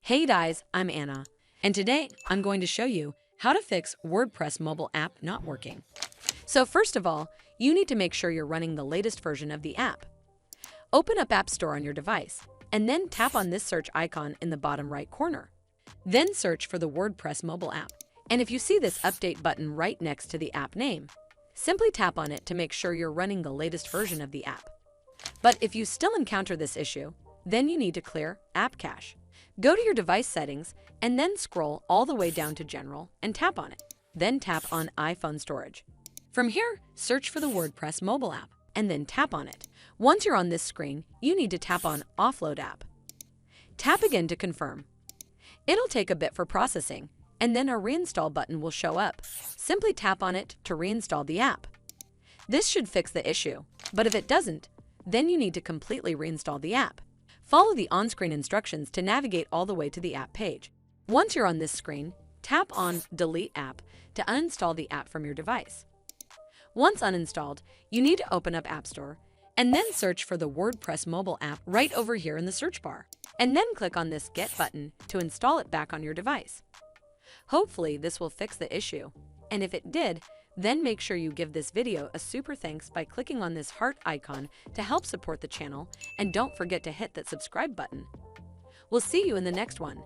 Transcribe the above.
Hey guys, I'm Anna, and today I'm going to show you how to fix WordPress mobile app not working. So first of all, you need to make sure you're running the latest version of the app. Open up App Store on your device, and then tap on this search icon in the bottom right corner. Then search for the WordPress mobile app, and if you see this update button right next to the app name, simply tap on it to make sure you're running the latest version of the app. But if you still encounter this issue, then you need to clear App Cache. Go to your device settings and then scroll all the way down to General and tap on it. Then tap on iPhone Storage. From here, search for the WordPress mobile app and then tap on it. Once you're on this screen, you need to tap on Offload App. Tap again to confirm. It'll take a bit for processing, and then a Reinstall button will show up. Simply tap on it to reinstall the app. This should fix the issue, but if it doesn't, then you need to completely reinstall the app. Follow the on-screen instructions to navigate all the way to the app page. Once you're on this screen, tap on Delete App to uninstall the app from your device. Once uninstalled, you need to open up App Store and then search for the WordPress mobile app right over here in the search bar, and then click on this Get button to install it back on your device. Hopefully, this will fix the issue, and if it did, then make sure you give this video a super thanks by clicking on this heart icon to help support the channel, and don't forget to hit that subscribe button. We'll see you in the next one.